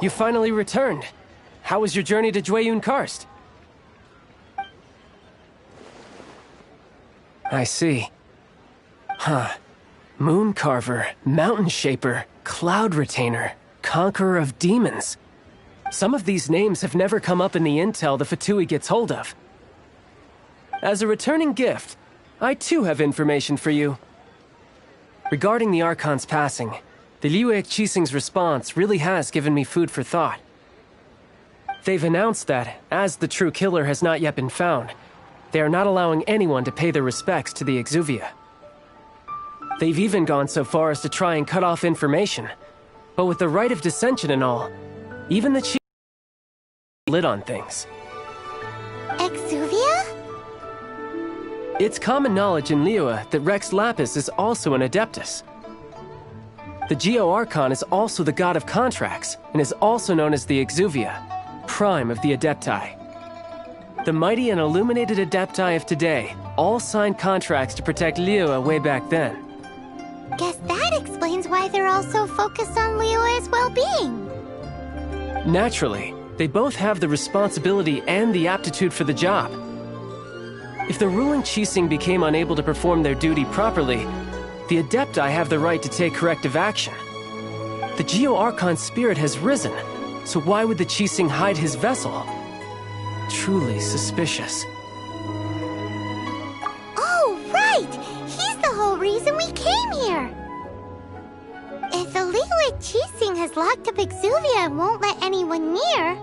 You finally returned. How was your journey to Jueyun Karst? I see. Huh. Moon Carver, Mountain Shaper, Cloud Retainer, Conqueror of Demons. Some of these names have never come up in the intel the Fatui gets hold of. As a returning gift, I too have information for you. Regarding the Archon's passing, the Liyue Qixing's response really has given me food for thought. They've announced that, as the true killer has not yet been found, they are not allowing anyone to pay their respects to the Exuvia. They've even gone so far as to try and cut off information. But with the right of dissension and all, even the chief lid on things. Exuvia? It's common knowledge in Liyue that Rex Lapis is also an Adeptus. The Geo-Archon is also the god of contracts, and is also known as the Exuvia, prime of the Adepti. The mighty and illuminated Adepti of today all signed contracts to protect Liyue way back then. Guess that explains why they're all so focused on Liyue's well-being. Naturally, they both have the responsibility and the aptitude for the job. If the ruling Qixing became unable to perform their duty properly, the Adepti have the right to take corrective action. The Geo-Archon spirit has risen, so why would the Qixing hide his vessel? Truly suspicious. Oh, right! He's the whole reason we came here! If the Liyue Qixing has locked up Exuvia and won't let anyone near,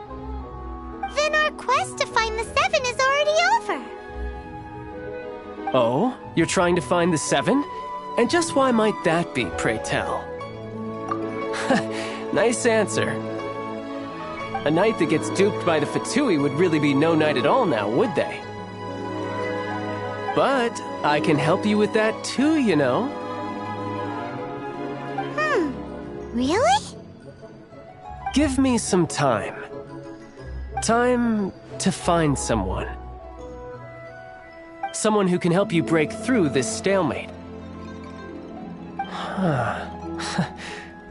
then our quest to find the Seven is already over. Oh? You're trying to find the Seven? And just why might that be, pray tell? Nice answer. A knight that gets duped by the Fatui would really be no knight at all now, would they? But I can help you with that too, you know. Really? Give me some time. Time to find someone. Someone who can help you break through this stalemate.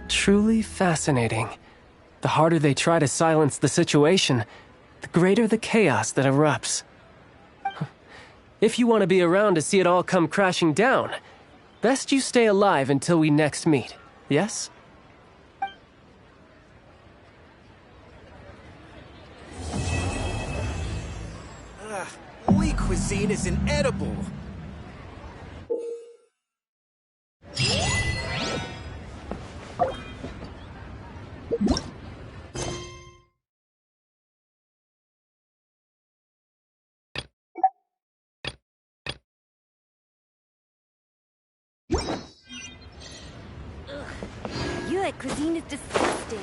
Truly fascinating. The harder they try to silence the situation, the greater the chaos that erupts. If you want to be around to see it all come crashing down, best you stay alive until we next meet, yes? Wheat cuisine is inedible. Your cuisine is disgusting.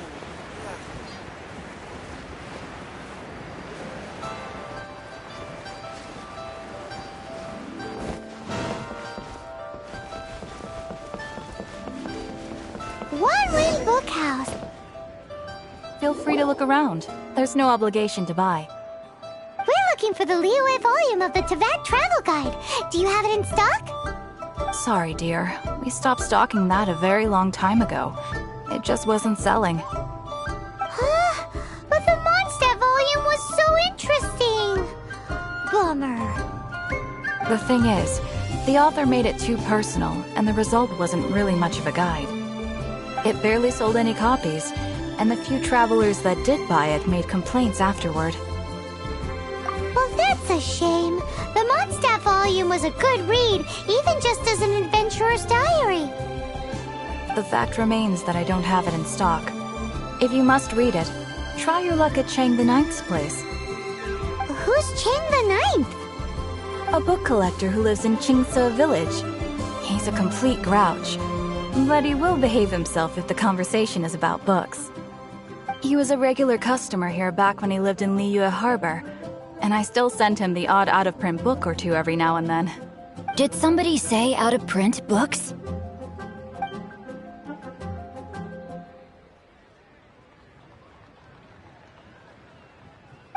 One-Ring Bookhouse. Feel free to look around. There's no obligation to buy. We're looking for the Liyue volume of the Teyvat Travel Guide. Do you have it in stock? Sorry, dear. We stopped stocking that a very long time ago. It just wasn't selling. But the Mondstadt volume was so interesting. Bummer. The thing is, the author made it too personal, and the result wasn't really much of a guide. It barely sold any copies, and the few travelers that did buy it made complaints afterward. Well, that's a shame. The Mondstadt volume was a good read, even just as an adventurer's diary. The fact remains that I don't have it in stock. If you must read it, try your luck at Chang the Ninth's place. Who's Chang the Ninth? A book collector who lives in Qingce village. He's a complete grouch, but he will behave himself if the conversation is about books. He was a regular customer here back when he lived in Liyue Harbor, and I still send him the odd out-of-print book or two every now and then. Did somebody say out-of-print books?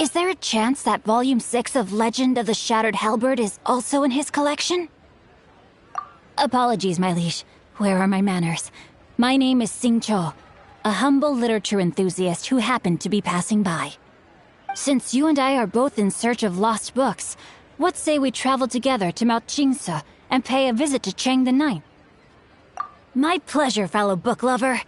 Is there a chance that Volume 6 of Legend of the Shattered Halberd is also in his collection? Apologies, my liege. Where are my manners? My name is Sing Cho, a humble literature enthusiast who happened to be passing by. Since you and I are both in search of lost books, what say we travel together to Mount Qingce and pay a visit to Chang the Ninth? My pleasure, fellow book lover.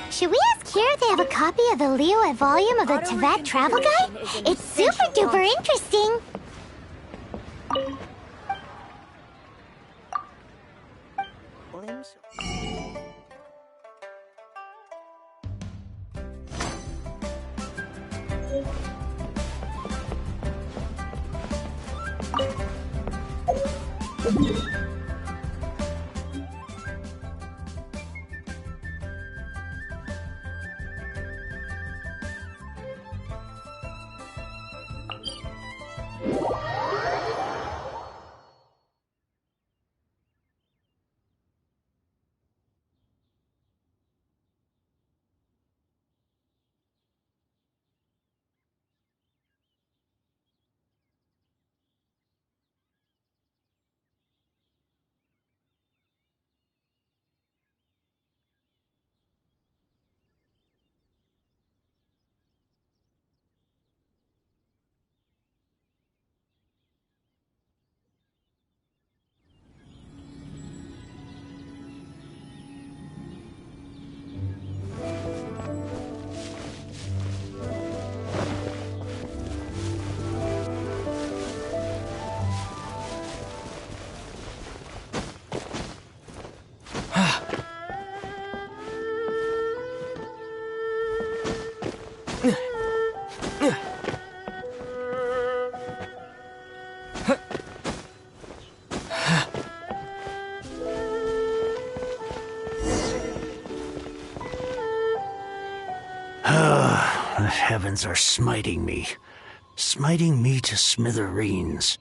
Should we ask here if they have a copy of the Liyue volume of the Teyvat Travel Guide? It's super duper interesting. The heavens are smiting me to smithereens.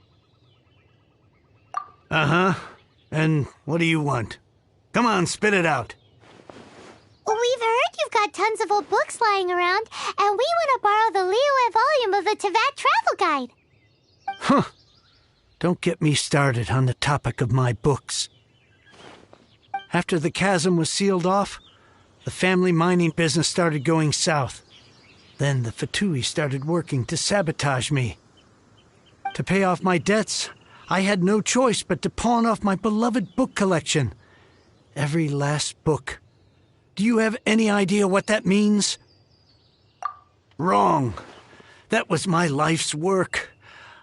Uh-huh. And what do you want? Come on, spit it out. We've heard you've got tons of old books lying around, and we want to borrow the Liyue volume of the to that travel guide. Huh. Don't get me started on the topic of my books. After the chasm was sealed off, the family mining business started going south. Then the Fatui started working to sabotage me. To pay off my debts, I had no choice but to pawn off my beloved book collection. Every last book. Do you have any idea what that means? Wrong. That was my life's work.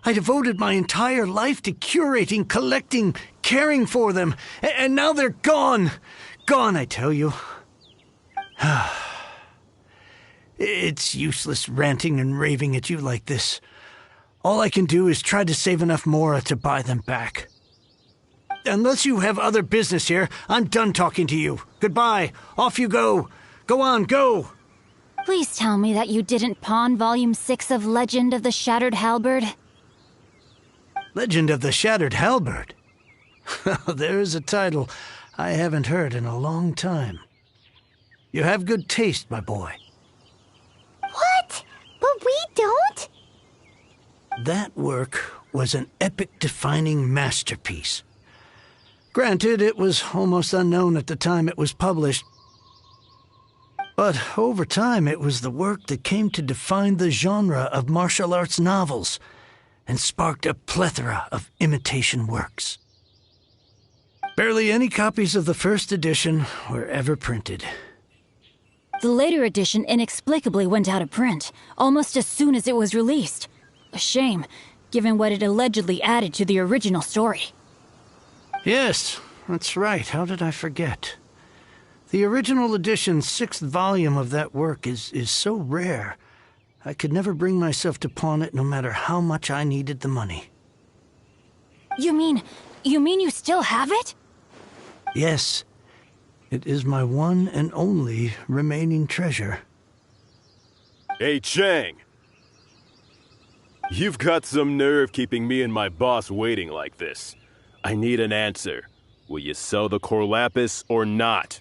I devoted my entire life to curating, collecting, caring for them, and now they're gone. Gone, I tell you. It's useless ranting and raving at you like this. All I can do is try to save enough Mora to buy them back. Unless you have other business here, I'm done talking to you. Goodbye. Off you go. Go on, go. Please tell me that you didn't pawn Volume 6 of Legend of the Shattered Halberd. Legend of the Shattered Halberd? There's a title I haven't heard in a long time. You have good taste, my boy. What? But we don't? That work was an epic-defining masterpiece. Granted, it was almost unknown at the time it was published. But over time, it was the work that came to define the genre of martial arts novels and sparked a plethora of imitation works. Barely any copies of the first edition were ever printed. The later edition inexplicably went out of print, almost as soon as it was released. A shame, given what it allegedly added to the original story. Yes, that's right. How did I forget? The original edition's 6th volume of that work is so rare, I could never bring myself to pawn it no matter how much I needed the money. You mean you still have it? Yes. It is my one and only remaining treasure. Hey, Chang! You've got some nerve keeping me and my boss waiting like this. I need an answer. Will you sell the core lapis or not?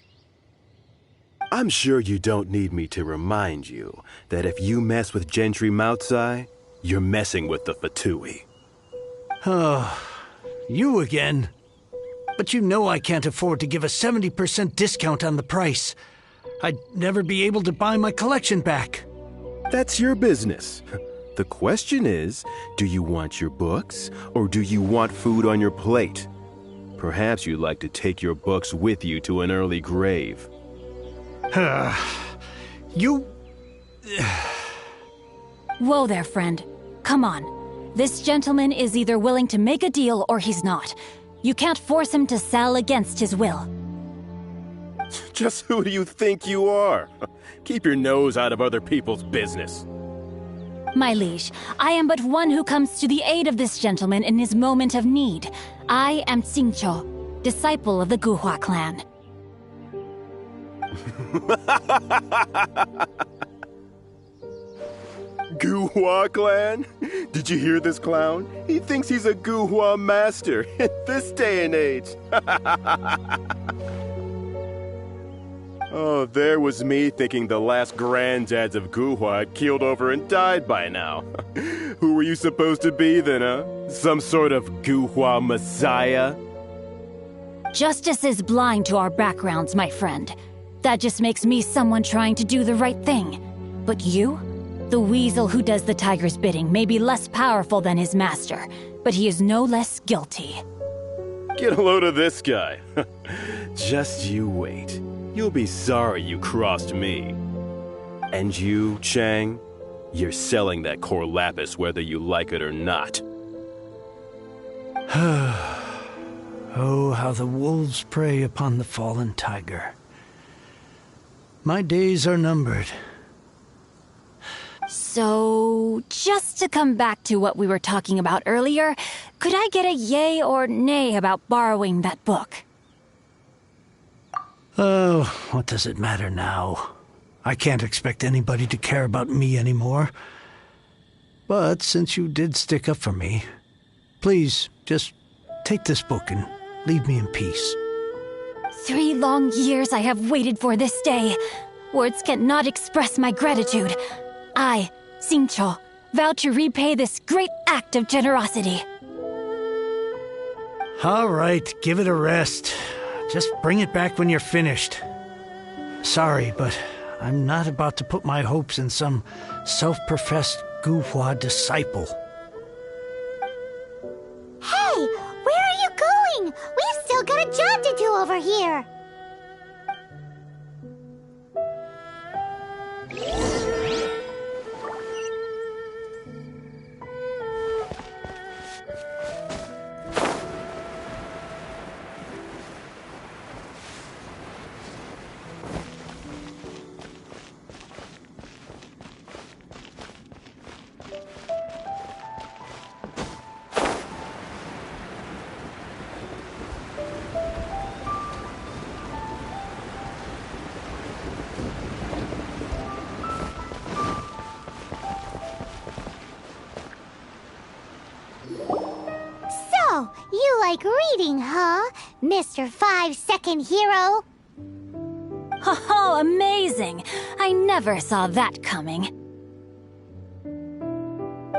I'm sure you don't need me to remind you that if you mess with Gentry Moutsai, you're messing with the Fatui. Oh, you again. But you know I can't afford to give a 70% discount on the price. I'd never be able to buy my collection back. That's your business. The question is, do you want your books, or do you want food on your plate? Perhaps you'd like to take your books with you to an early grave. You... Whoa there, friend. Come on. This gentleman is either willing to make a deal or he's not. You can't force him to sell against his will. Just who do you think you are? Keep your nose out of other people's business. My liege, I am but one who comes to the aid of this gentleman in his moment of need. I am Xingqiu, disciple of the Guhua clan. Guhua clan? Did you hear this clown? He thinks he's a Guhua master in this day and age. Oh, there was me thinking the last granddads of Guhua had keeled over and died by now. Who were you supposed to be then, huh? Some sort of Guhua messiah? Justice is blind to our backgrounds, my friend. That just makes me someone trying to do the right thing. But you? The weasel who does the tiger's bidding may be less powerful than his master, but he is no less guilty. Get a load of this guy. Just you wait. You'll be sorry you crossed me. And you, Chang, you're selling that core lapis whether you like it or not. Oh, how the wolves prey upon the fallen tiger. My days are numbered. So, just to come back to what we were talking about earlier, could I get a yay or nay about borrowing that book? Oh, what does it matter now? I can't expect anybody to care about me anymore. But since you did stick up for me, please, just take this book and leave me in peace. 3 long years I have waited for this day. Words cannot express my gratitude. I, Xingqiu, vow to repay this great act of generosity. All right, give it a rest. Just bring it back when you're finished. Sorry, but I'm not about to put my hopes in some self-professed Guhua disciple. Hey, where are you going? We've still got a job to do over here. So, you like reading, huh, Mr. 5-second hero? Oh, amazing! I never saw that coming.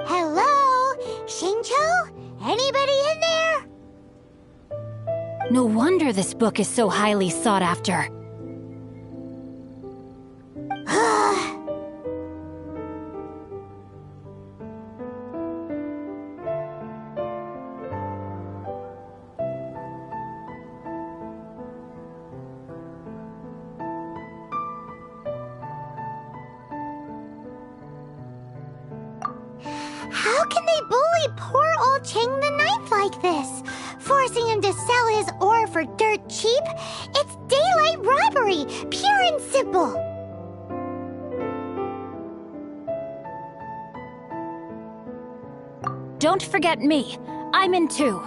Hello? Shincho? Anybody in there? No wonder this book is so highly sought after. How can they bully poor old Chang the Ninth like this? Forcing him to sell his ore for dirt cheap? It's daylight robbery, pure and simple. Don't forget me. I'm in too.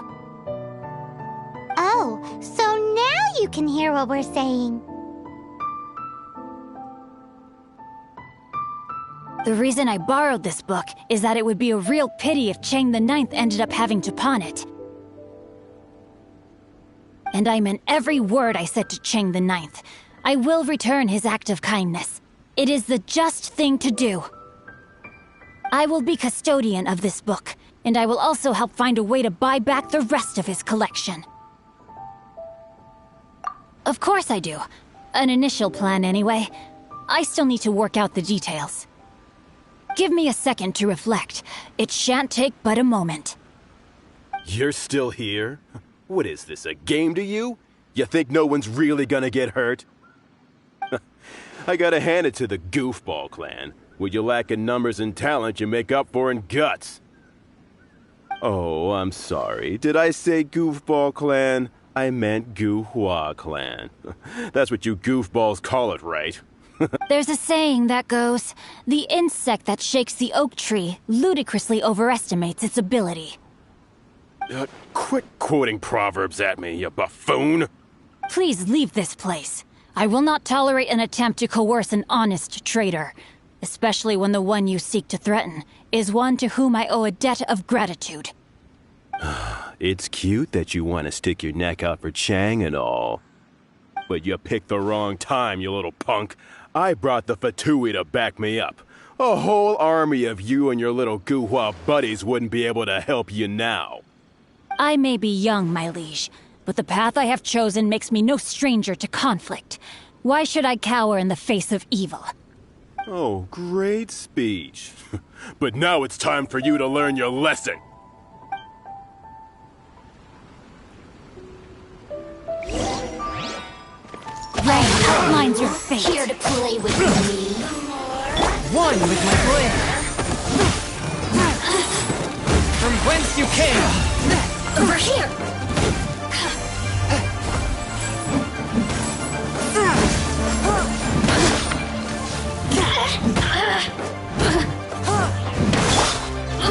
Oh, so now you can hear what we're saying. The reason I borrowed this book is that it would be a real pity if Chang the Ninth ended up having to pawn it. And I meant every word I said to Chang the Ninth. I will return his act of kindness. It is the just thing to do. I will be custodian of this book, and I will also help find a way to buy back the rest of his collection. Of course I do. An initial plan, anyway. I still need to work out the details. Give me a second to reflect. It shan't take but a moment. You're still here? What is this, a game to you? You think no one's really gonna get hurt? I gotta hand it to the Goofball clan. What you lack in numbers and talent, you make up for in guts. Oh, I'm sorry. Did I say Goofball clan? I meant Guhua clan. That's what you goofballs call it, right? There's a saying that goes, the insect that shakes the oak tree ludicrously overestimates its ability. Quit quoting proverbs at me, you buffoon! Please leave this place. I will not tolerate an attempt to coerce an honest trader, especially when the one you seek to threaten is one to whom I owe a debt of gratitude. It's cute that you want to stick your neck out for Chang and all. But you picked the wrong time, you little punk. I brought the Fatui to back me up. A whole army of you and your little Guhua buddies wouldn't be able to help you now. I may be young, my liege, but the path I have chosen makes me no stranger to conflict. Why should I cower in the face of evil? Oh, great speech. But now it's time for you to learn your lesson. Rain outlines your fate. Here to play with me. One with my blade. From whence you came. Over here!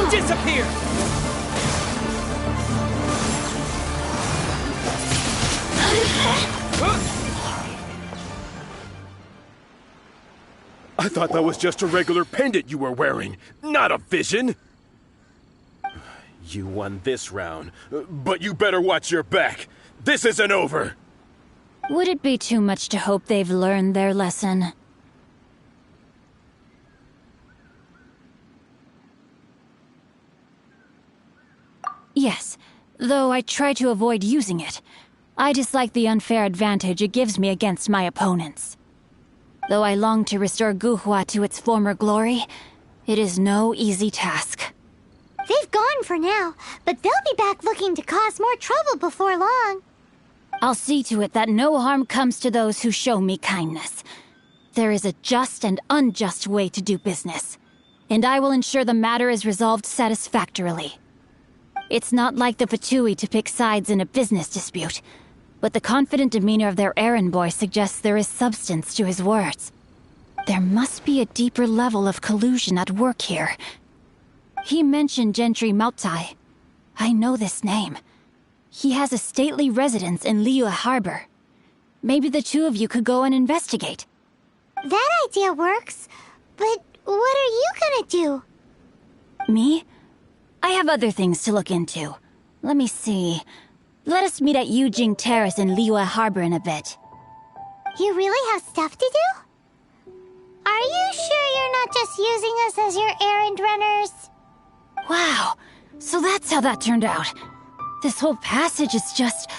Disappear! I thought that was just a regular pendant you were wearing, not a vision. You won this round, but you better watch your back. This isn't over. Would it be too much to hope they've learned their lesson? though I try to avoid using it. I dislike the unfair advantage it gives me against my opponents. Though I long to restore Guhua to its former glory, it is no easy task. They've gone for now, but they'll be back looking to cause more trouble before long. I'll see to it that no harm comes to those who show me kindness. There is a just and unjust way to do business, and I will ensure the matter is resolved satisfactorily. It's not like the Fatui to pick sides in a business dispute, but the confident demeanor of their errand boy suggests there is substance to his words. There must be a deeper level of collusion at work here. He mentioned Gentry Mautai. I know this name. He has a stately residence in Liyue Harbor. Maybe the two of you could go and investigate. That idea works, but what are you gonna do? Me? I have other things to look into. Let me see. Let us meet at Yujing Terrace in Liyue Harbor in a bit. You really have stuff to do? Are you sure you're not just using us as your errand runners? Wow, so that's how that turned out. This whole passage is just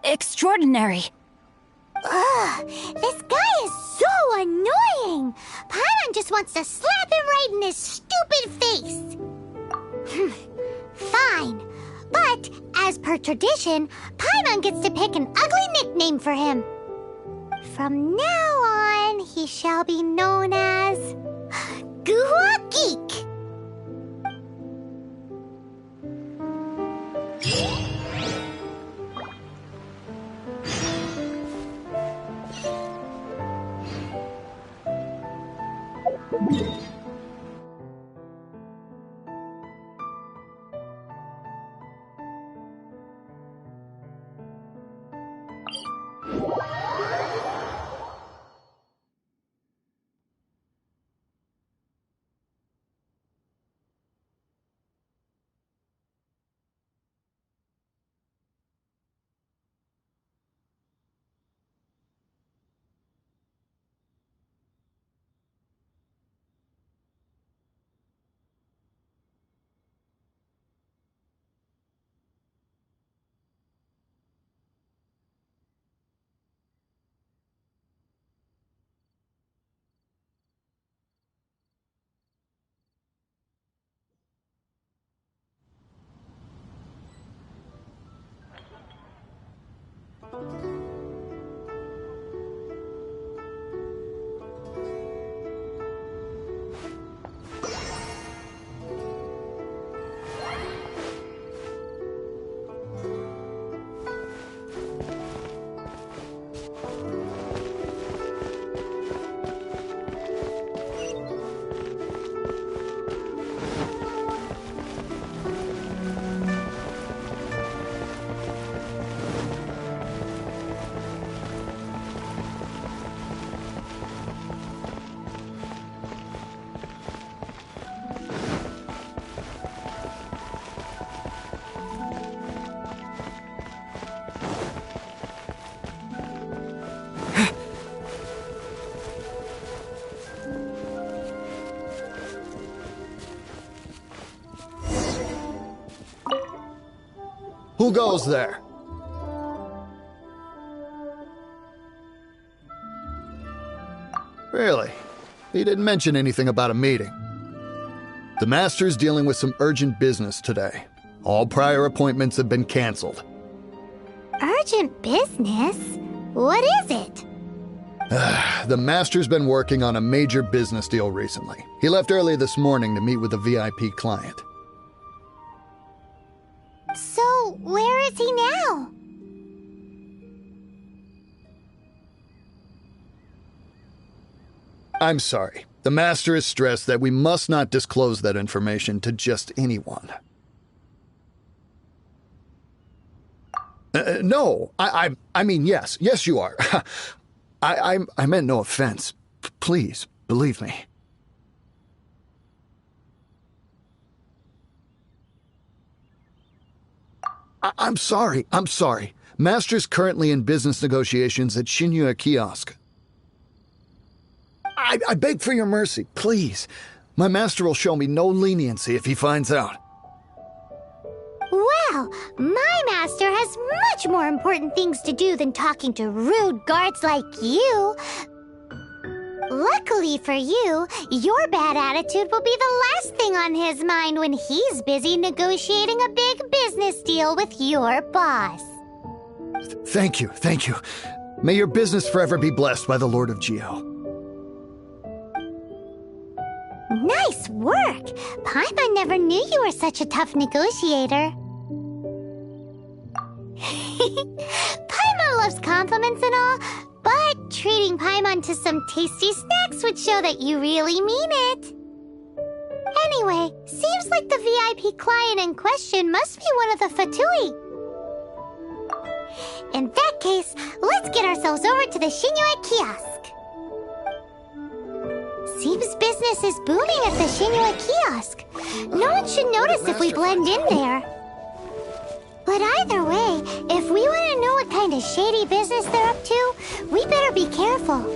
extraordinary. Ugh, this guy is so annoying! Paimon just wants to slap him right in his stupid face! Fine, but as per tradition, Paimon gets to pick an ugly nickname for him. From now on, he shall be known as Guhua Geek. Who goes there? Really? He didn't mention anything about a meeting. The Master's dealing with some urgent business today. All prior appointments have been canceled. Urgent business? What is it? The Master's been working on a major business deal recently. He left early this morning to meet with a VIP client. So, where is he now? I'm sorry. The Master has stressed that we must not disclose that information to just anyone. No, I mean, yes. Yes, you are. I meant no offense. Please, believe me. I'm sorry. Master's currently in business negotiations at Shinya Kiosk. I beg for your mercy, please. My master will show me no leniency if he finds out. Well, my has much more important things to do than talking to rude guards like you. Luckily for you, your bad attitude will be the last thing on his mind when he's busy negotiating a big business deal with your boss. Thank you, thank you. May your business forever be blessed by the Lord of Geo. Nice work! Paimon never knew you were such a tough negotiator. Paimon loves compliments and all, but treating Paimon to some tasty snacks would show that you really mean it. Anyway, seems like the VIP client in question must be one of the Fatui. In that case, let's get ourselves over to the Shinue kiosk. Seems business is booming at the Shinue kiosk. No one should notice if we blend in there. But either way, if we want to know what kind of shady business they're up to, we better be careful.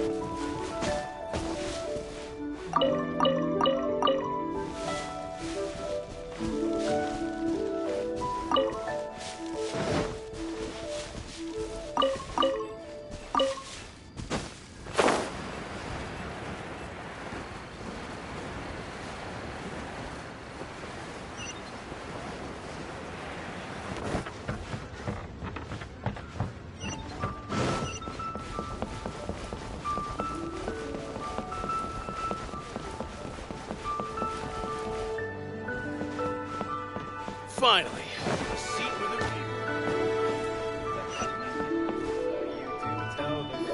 Finally, a seat for the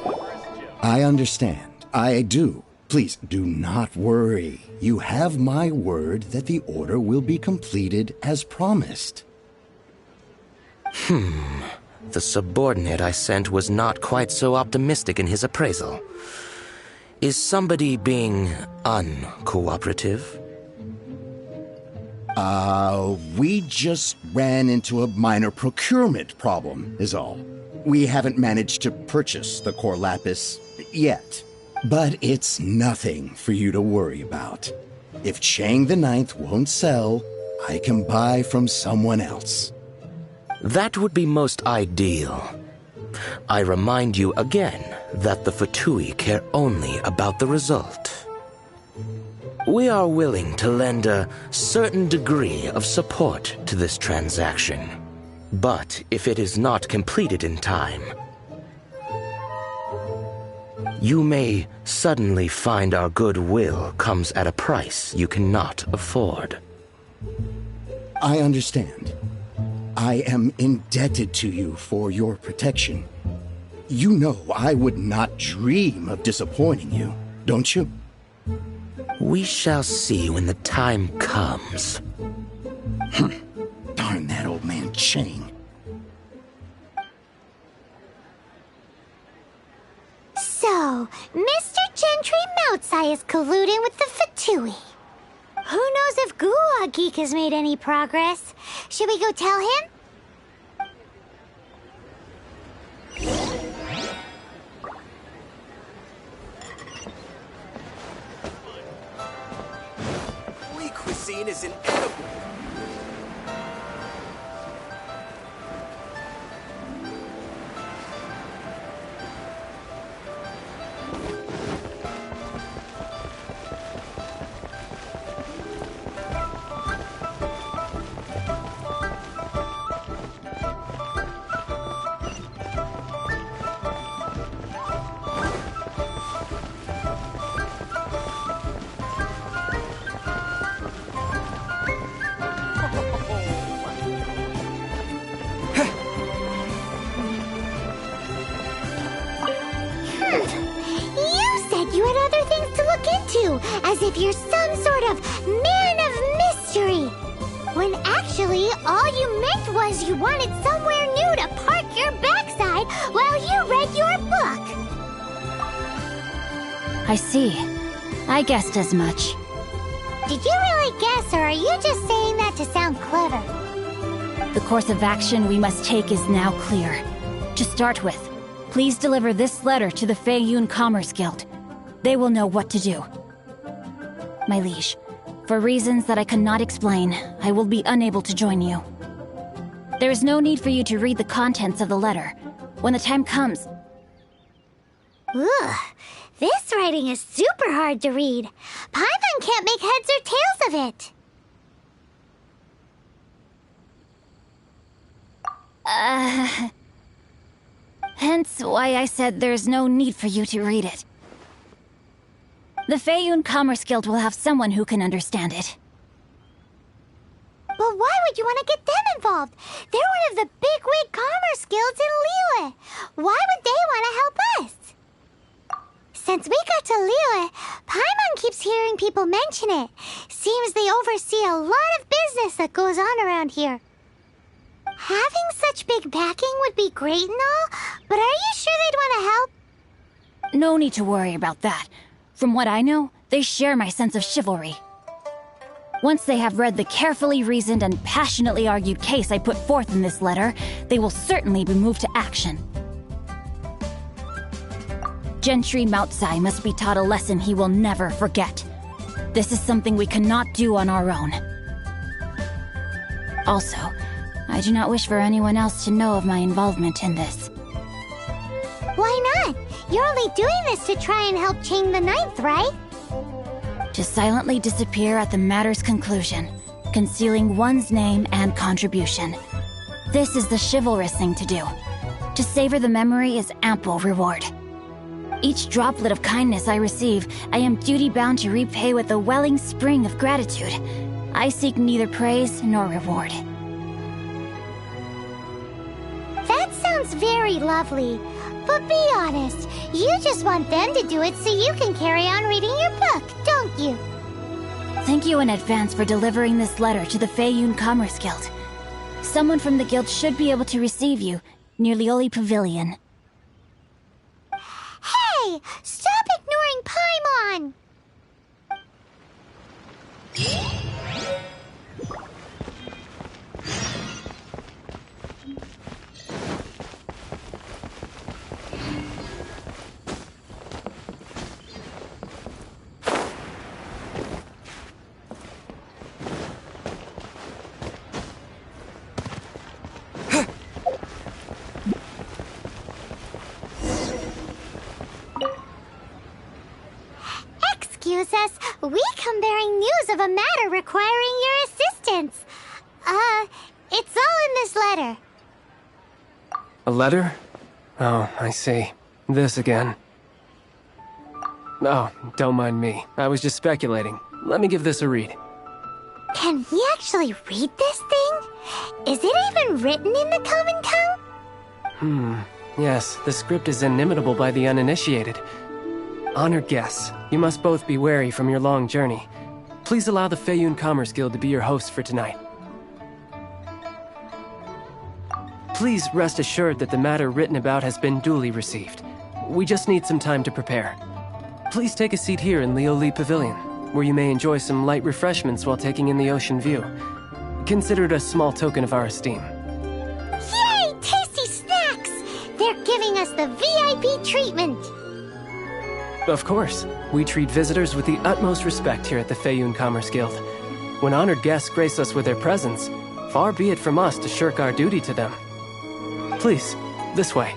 people. I understand. I do. Please do not worry. You have my word that the order will be completed as promised. The subordinate I sent was not quite so optimistic in his appraisal. Is somebody being uncooperative? We just ran into a minor procurement problem, is all. We haven't managed to purchase the core lapis yet. But it's nothing for you to worry about. If Chang the Ninth won't sell, I can buy from someone else. That would be most ideal. I remind you again that the Fatui care only about the result. We are willing to lend a certain degree of support to this transaction. But if it is not completed in time, you may suddenly find our goodwill comes at a price you cannot afford. I understand. I am indebted to you for your protection. You know I would not dream of disappointing you, don't you? We shall see when the time comes. Darn that old man Chang. So, Mr. Gentry Moutsai is colluding with the Fatui. Who knows if Guhua Geek has made any progress? Should we go tell him? Cuisine is inedible. As if you're some sort of man of mystery. When actually, all you meant was you wanted somewhere new to park your backside while you read your book. I see. I guessed as much. Did you really guess, or are you just saying that to sound clever? The course of action we must take is now clear. To start with, please deliver this letter to the Feiyun Commerce Guild. They will know what to do. My liege, for reasons that I cannot explain, I will be unable to join you. There is no need for you to read the contents of the letter. When the time comes... Ugh, this writing is super hard to read. Paimon can't make heads or tails of it. Hence why I said there's no need for you to read it. The Feiyun Commerce Guild will have someone who can understand it. But why would you want to get them involved? They're one of the bigwig commerce guilds in Liyue. Why would they want to help us? Since we got to Liyue, Paimon keeps hearing people mention it. Seems they oversee a lot of business that goes on around here. Having such big backing would be great and all, but are you sure they'd want to help? No need to worry about that. From what I know, they share my sense of chivalry. Once they have read the carefully reasoned and passionately argued case I put forth in this letter, they will certainly be moved to action. Gentry Moutsai must be taught a lesson he will never forget. This is something we cannot do on our own. Also, I do not wish for anyone else to know of my involvement in this. Why not? You're only doing this to try and help Chang the Ninth, right? To silently disappear at the matter's conclusion, concealing one's name and contribution. This is the chivalrous thing to do. To savor the memory is ample reward. Each droplet of kindness I receive, I am duty-bound to repay with a welling spring of gratitude. I seek neither praise nor reward. That sounds very lovely. But be honest, you just want them to do it so you can carry on reading your book, don't you? Thank you in advance for delivering this letter to the Feiyun Commerce Guild. Someone from the guild should be able to receive you near Lioli Pavilion. Hey! Stop ignoring Paimon! Excuse us, we come bearing news of a matter requiring your assistance. It's all in this letter. A letter? Oh, I see. This again. Oh, don't mind me. I was just speculating. Let me give this a read. Can we actually read this thing? Is it even written in the common tongue? Yes, the script is inimitable by the uninitiated. Honored guests, you must both be wary from your long journey. Please allow the Feiyun Commerce Guild to be your host for tonight. Please rest assured that the matter written about has been duly received. We just need some time to prepare. Please take a seat here in Lioli Pavilion, where you may enjoy some light refreshments while taking in the ocean view. Consider it a small token of our esteem. Yay! Tasty snacks! They're giving us the VIP treatment! Of course. We treat visitors with the utmost respect here at the Feiyun Commerce Guild. When honored guests grace us with their presence, far be it from us to shirk our duty to them. Please, this way.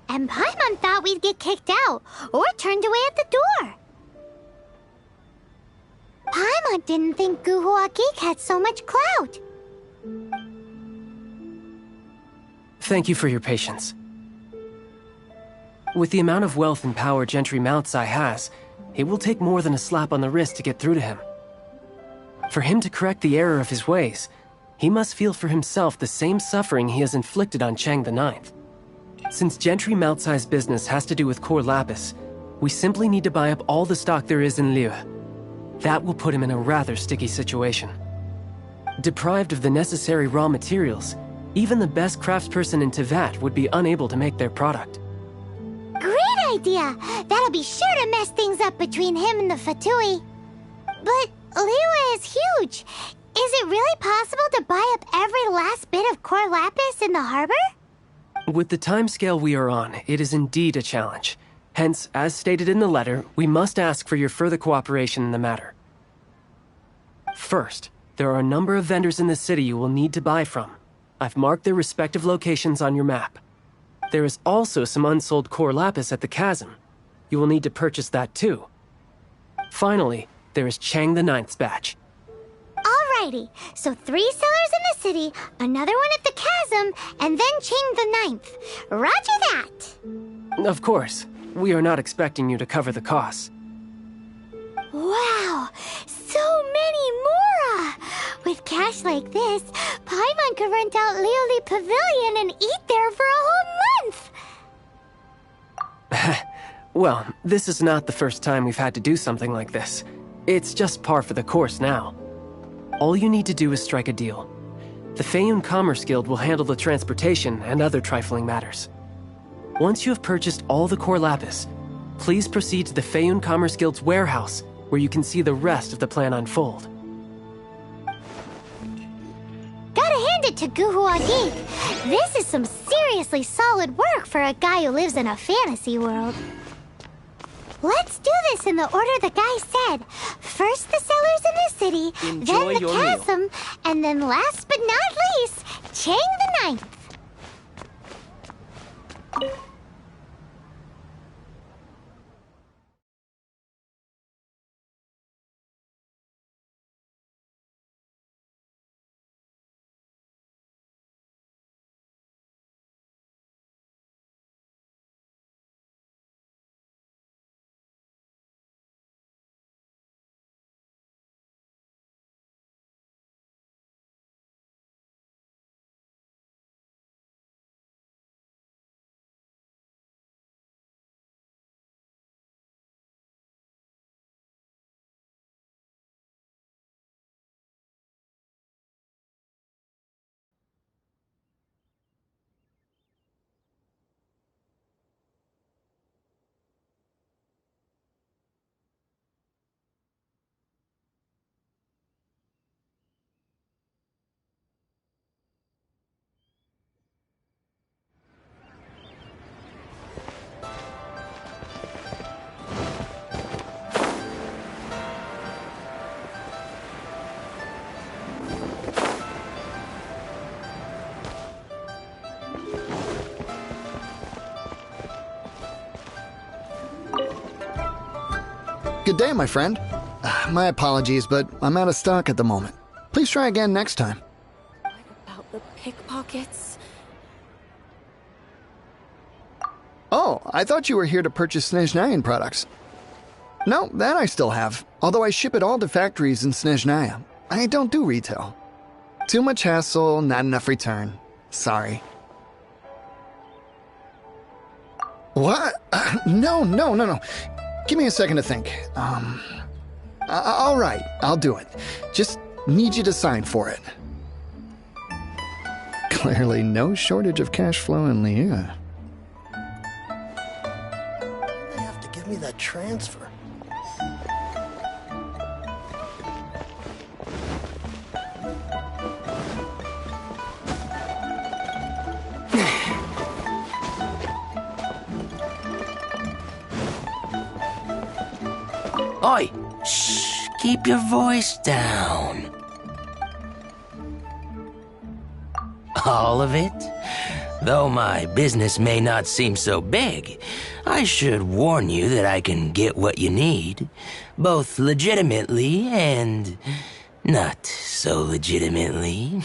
And Paimon thought we'd get kicked out, or turned away at the door. Paimon didn't think Guhua Geek had so much clout. Thank you for your patience. With the amount of wealth and power Gentry Moutsai has, it will take more than a slap on the wrist to get through to him. For him to correct the error of his ways, he must feel for himself the same suffering he has inflicted on Chang the Ninth. Since Gentry Moutsai's business has to do with core lapis, we simply need to buy up all the stock there is in Liyue. That will put him in a rather sticky situation. Deprived of the necessary raw materials, even the best craftsperson in Tevat would be unable to make their product. Great idea! That'll be sure to mess things up between him and the Fatui. But Liyue is huge. Is it really possible to buy up every last bit of core lapis in the harbor? With the timescale we are on, it is indeed a challenge. Hence, as stated in the letter, we must ask for your further cooperation in the matter. First, there are a number of vendors in the city you will need to buy from. I've marked their respective locations on your map. There is also some unsold core lapis at the chasm. You will need to purchase that too. Finally, there is Chang the Ninth's batch. Alrighty, so 3 sellers in the city, another one at the chasm, and then Chang the Ninth. Roger that! Of course, we are not expecting you to cover the costs. Wow, so many Mora! With cash like this, Paimon could rent out Lioli Pavilion and eat there for a whole month! Well, this is not the first time we've had to do something like this. It's just par for the course now. All you need to do is strike a deal. The Feiyun Commerce Guild will handle the transportation and other trifling matters. Once you have purchased all the core lapis, please proceed to the Feiyun Commerce Guild's warehouse, where you can see the rest of the plan unfold. Gotta hand it to Guhua Geek. This is some seriously solid work for a guy who lives in a fantasy world. Let's do this in the order the guy said. First the sellers in the city, Enjoy then the your meal. chasm, and then last but not least, Chang the Ninth. Good day, my friend. My apologies, but I'm out of stock at the moment. Please try again next time. What about the pickpockets? Oh, I thought you were here to purchase Snezhnayan products. No, that I still have, although I ship it all to factories in Snezhnaya. I don't do retail. Too much hassle, not enough return. Sorry. What? No. Give me a second to think. All right, I'll do it. Just need you to sign for it. Clearly no shortage of cash flow in Liyue. They have to give me that transfer. Oi! Shh! Keep your voice down. All of it? Though my business may not seem so big, I should warn you that I can get what you need, both legitimately and not so legitimately.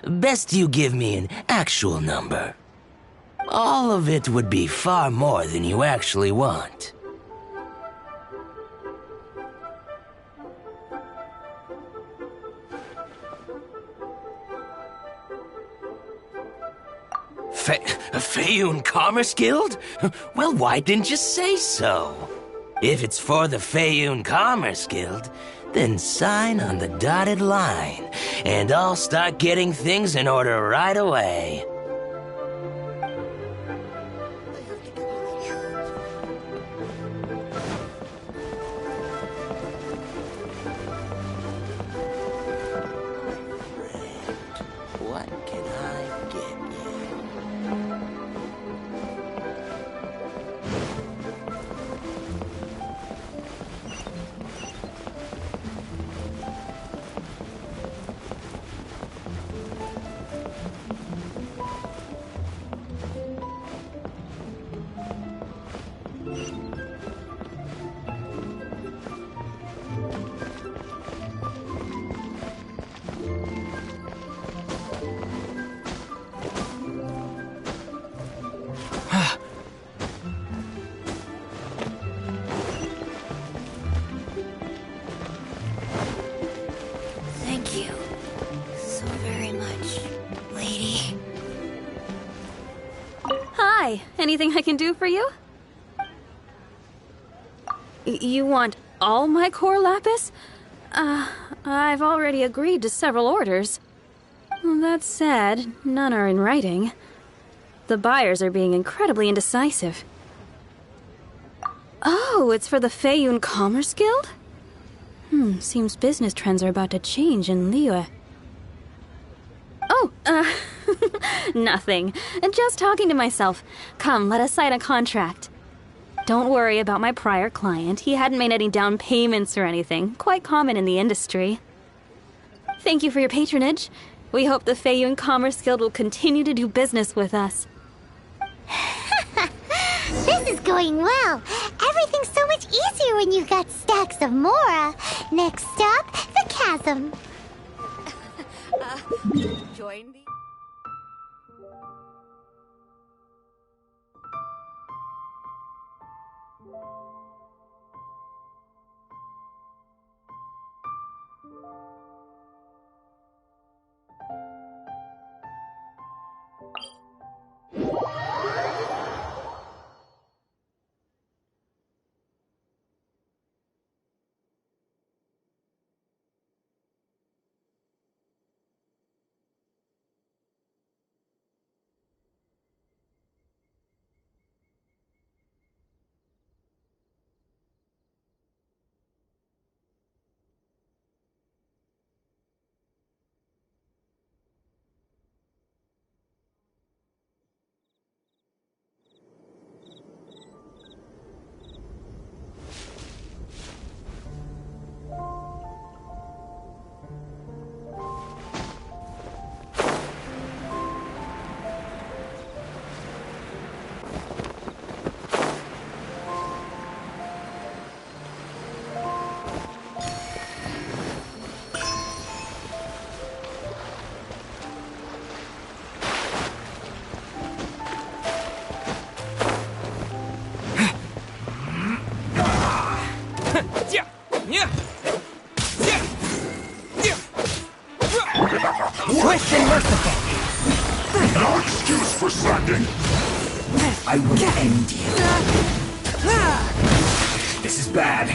Best you give me an actual number. All of it would be far more than you actually want. Feiyun Commerce Guild? Well, why didn't you say so? If it's for the Feiyun Commerce Guild, then sign on the dotted line, and I'll start getting things in order right away. What can I get you? Thank you so very much, lady. Hi, anything I can do for you? You want all my core lapis? I've already agreed to several orders. That said, none are in writing. The buyers are being incredibly indecisive. Oh, it's for the Feiyun Commerce Guild? Seems business trends are about to change in Liyue. Oh, nothing. Just talking to myself. Come, let us sign a contract. Don't worry about my prior client. He hadn't made any down payments or anything. Quite common in the industry. Thank you for your patronage. We hope the Feiyun Commerce Guild will continue to do business with us. This is going well. Everything's so much easier when you've got stacks of Mora. Next stop, the chasm. Join the... Swift and merciful. No excuse for slacking. I will end you. This is bad.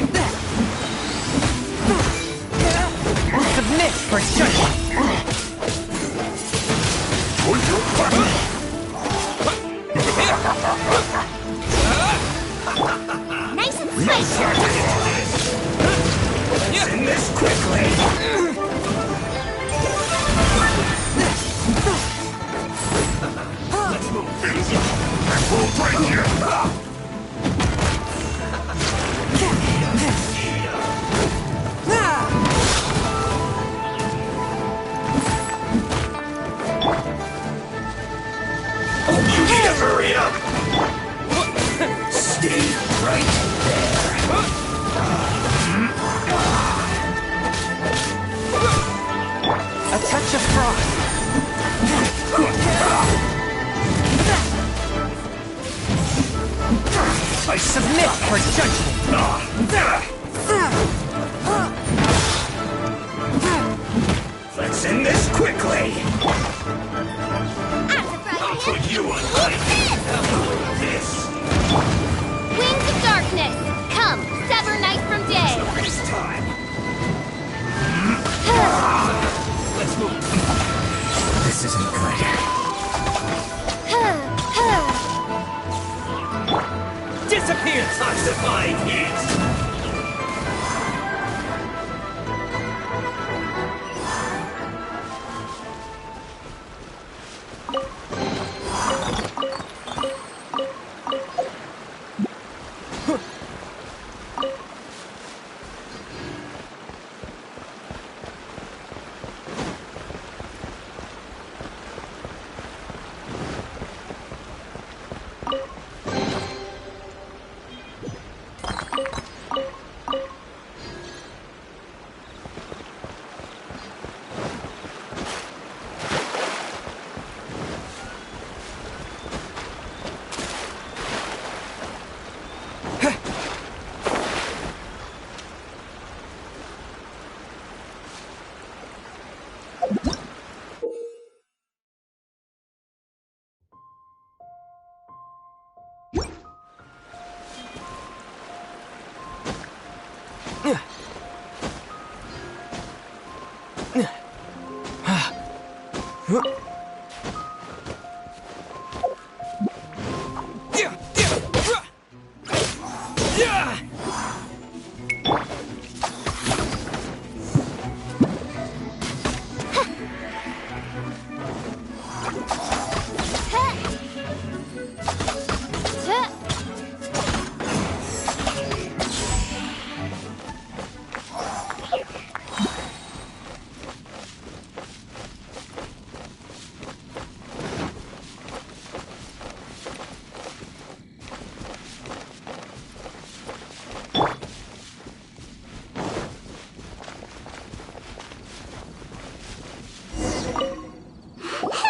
Submit for judgment. Put your weapon. Nice and spicy. Send this quickly. Let's move things. We'll break you. You need to hurry up. Stay right there. A touch of frost. I submit for judgment. Let's end this quickly. I'll put you on this. Wings of darkness, come, sever night from day. Waste time. Can't touch the flying heat!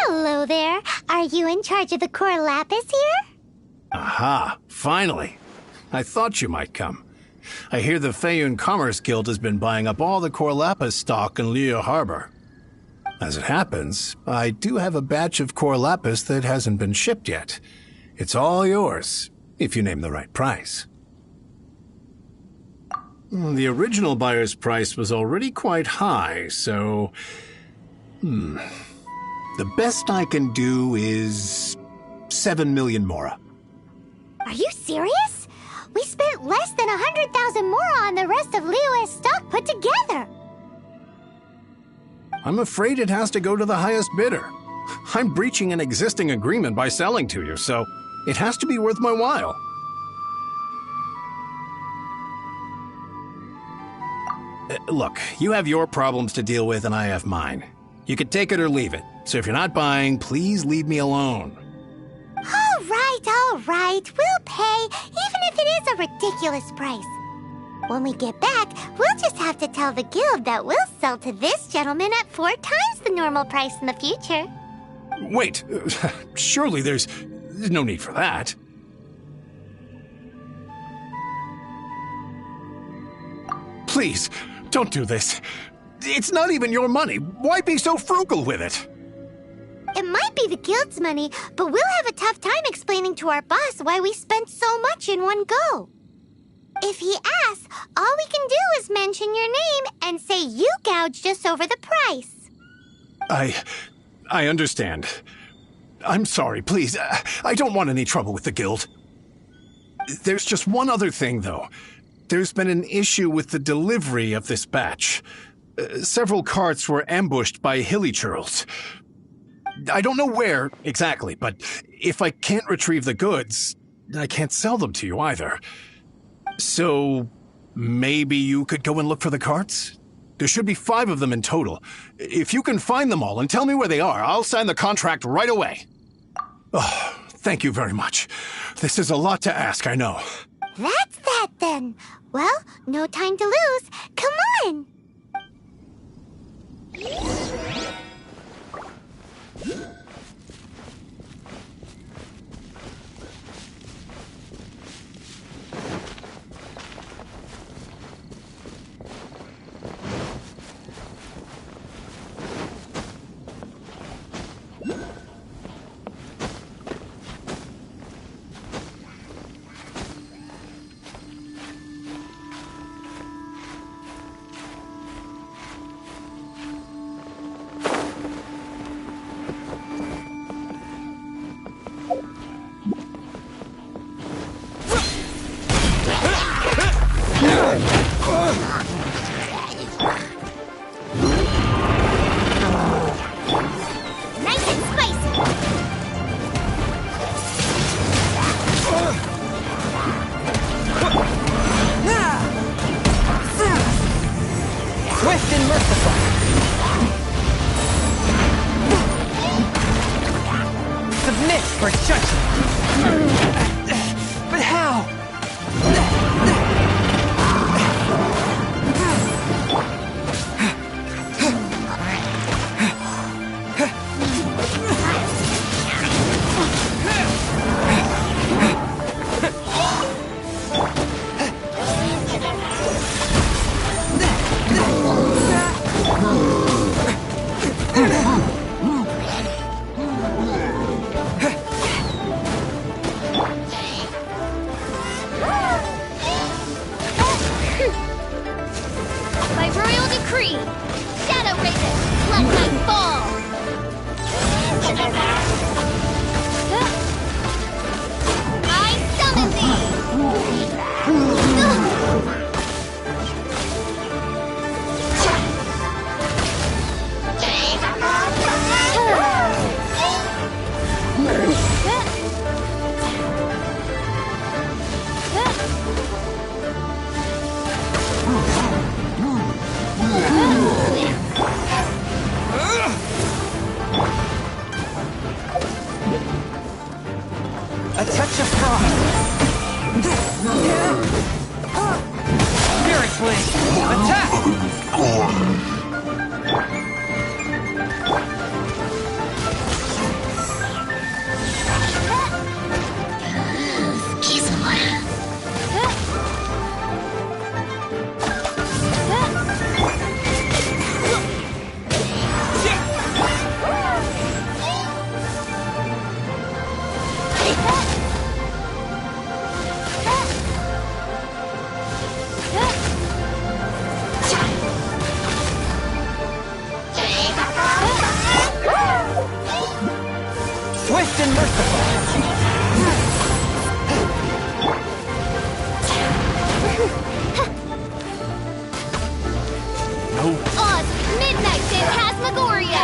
Hello there. Are you in charge of the core lapis here? Aha, finally. I thought you might come. I hear the Feiyun Commerce Guild has been buying up all the core lapis stock in Liu Harbor. As it happens, I do have a batch of core lapis that hasn't been shipped yet. It's all yours, if you name the right price. The original buyer's price was already quite high, so... The best I can do is 7 million mora. Are you serious? We spent less than 100,000 mora on the rest of Liyue's stock put together. I'm afraid it has to go to the highest bidder. I'm breaching an existing agreement by selling to you, so it has to be worth my while. Look, you have your problems to deal with and I have mine. You can take it or leave it. So if you're not buying, please leave me alone. All right. We'll pay, even if it is a ridiculous price. When we get back, we'll just have to tell the guild that we'll sell to this gentleman at 4 times the normal price in the future. Wait, surely there's no need for that. Please, don't do this. It's not even your money. Why be so frugal with it? It might be the guild's money, but we'll have a tough time explaining to our boss why we spent so much in one go. If he asks, all we can do is mention your name and say you gouged us over the price. I understand. I'm sorry, please. I don't want any trouble with the guild. There's just one other thing, though. There's been an issue with the delivery of this batch. Several carts were ambushed by hilly churls. I don't know where exactly, but if I can't retrieve the goods, I can't sell them to you either. So maybe you could go and look for the carts? There should be 5 of them in total. If you can find them all and tell me where they are, I'll sign the contract right away. Oh, thank you very much. This is a lot to ask, I know. That's that then. Well, no time to lose. Come on! for judgment. But how? By royal decree, Shadow Raven, let night fall! I summon thee! A touch of frost. Spirit Blade, attack! Swift and merciful. Oz, Midnight Phantasmagoria!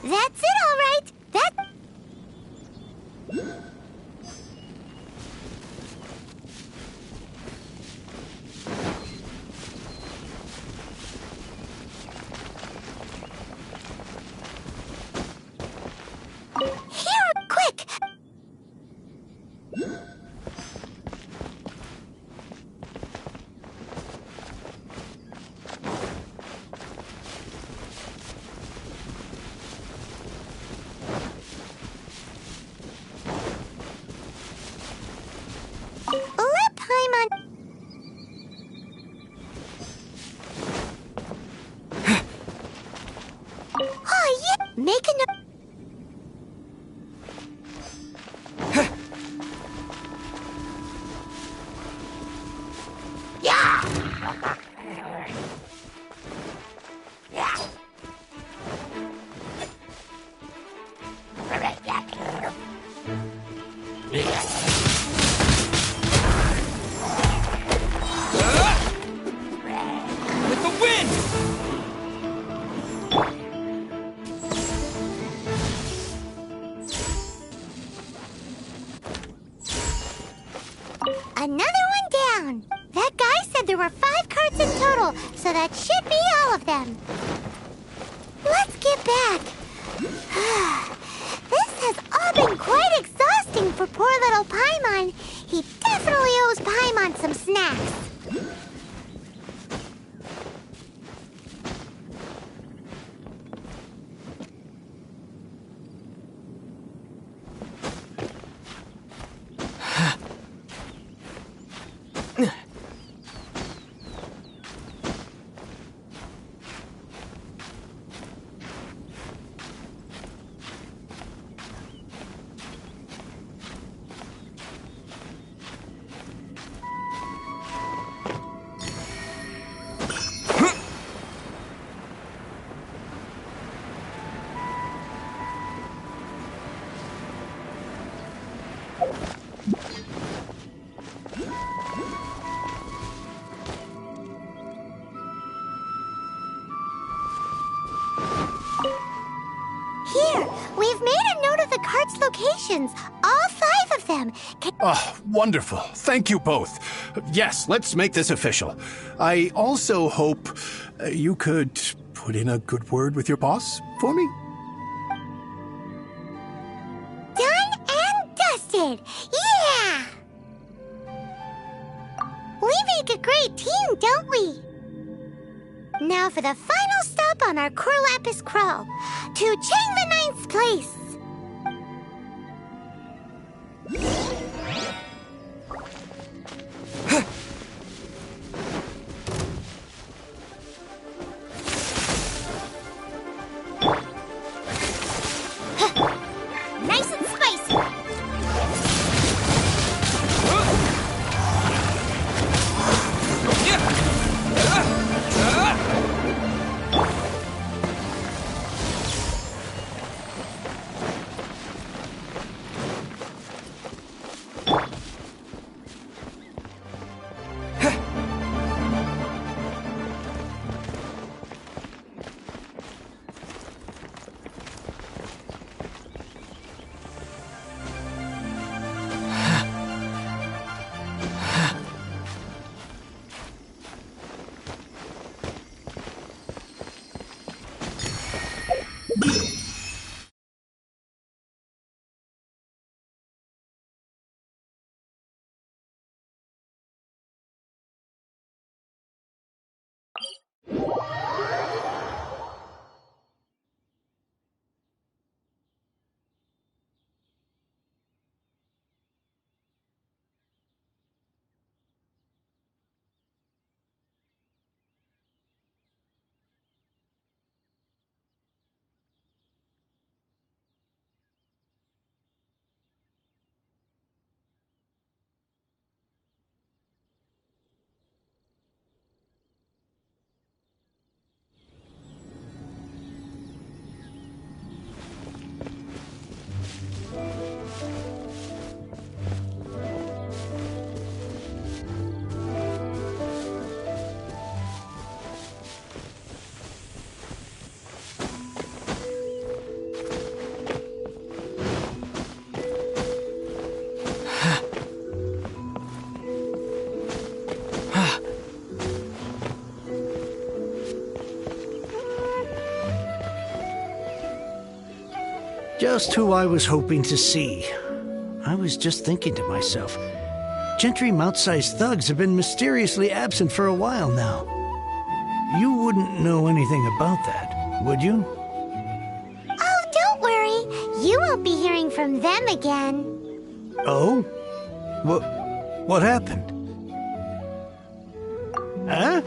That's it, all right. Here, quick! Let Paimon... Oh, yeah! Making a... With the wind! Another one down. That guy said there were 5 cards in total, so that should be all of them. Let's get back. This has all been quite exhausting for poor little Paimon. He definitely owes Paimon some snacks. potions, all 5 of them. Oh, wonderful. Thank you both. Yes, let's make this official. I also hope you could put in a good word with your boss for me. Done and dusted! Yeah! We make a great team, don't we? Now for the final stop on our Corlapis crawl, to Chang the Ninth's place. Nice and spicy. Just who I was hoping to see. I was just thinking to myself, gentry mouth-sized thugs have been mysteriously absent for a while now. You wouldn't know anything about that, would you? Oh, don't worry. You won't be hearing from them again. Oh? What happened? Huh?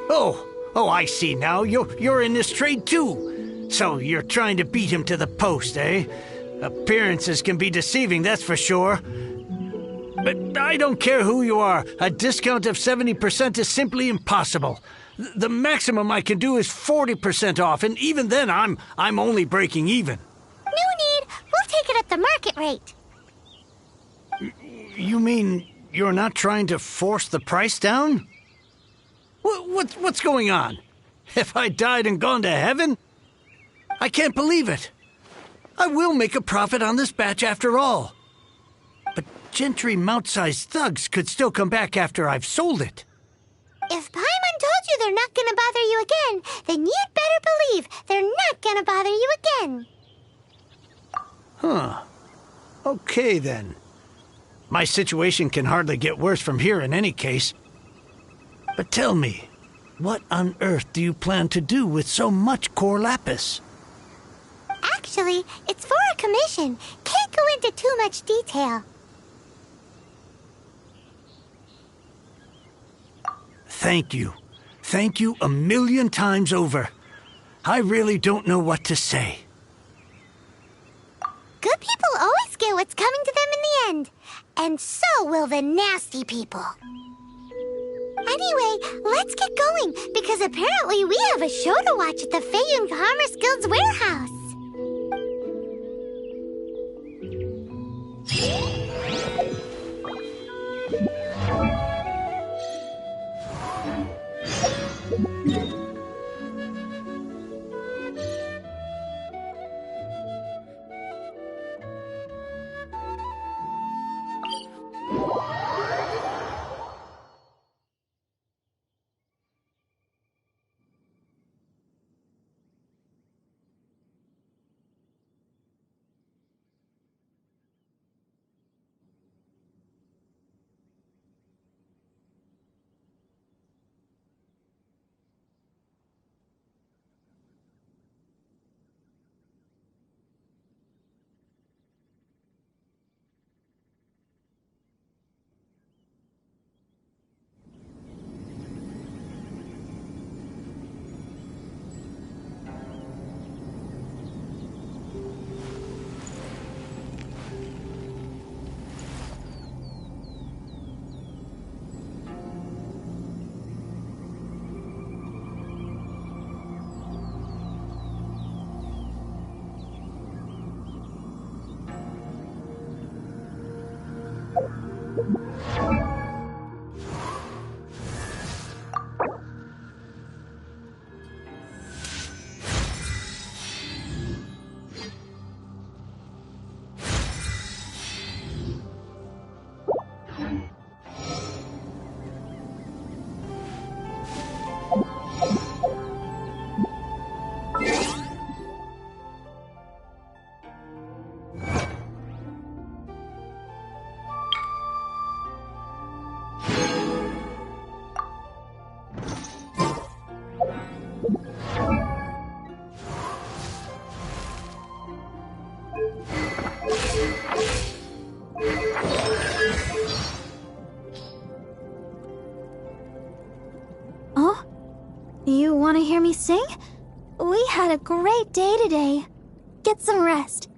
Oh, I see now. You're in this trade too. So you're trying to beat him to the post, eh? Appearances can be deceiving, that's for sure. But I don't care who you are. A discount of 70% is simply impossible. The maximum I can do is 40% off, and even then I'm only breaking even. No need. We'll take it at the market rate. You mean you're not trying to force the price down? What's going on? Have I died and gone to heaven? I can't believe it. I will make a profit on this batch after all. But gentry mouth-sized thugs could still come back after I've sold it. If Paimon told you they're not gonna bother you again, then you'd better believe they're not gonna bother you again. Huh. Okay, then. My situation can hardly get worse from here in any case. But tell me, what on earth do you plan to do with so much core lapis? Actually, it's for a commission. Can't go into too much detail. Thank you. Thank you a million times over. I really don't know what to say. Good people always get what's coming to them in the end. And so will the nasty people. Anyway, let's get going, because apparently we have a show to watch at the Feiyun Commerce Guild's warehouse. Oh? You want to hear me sing? We had a great day today. Get some rest.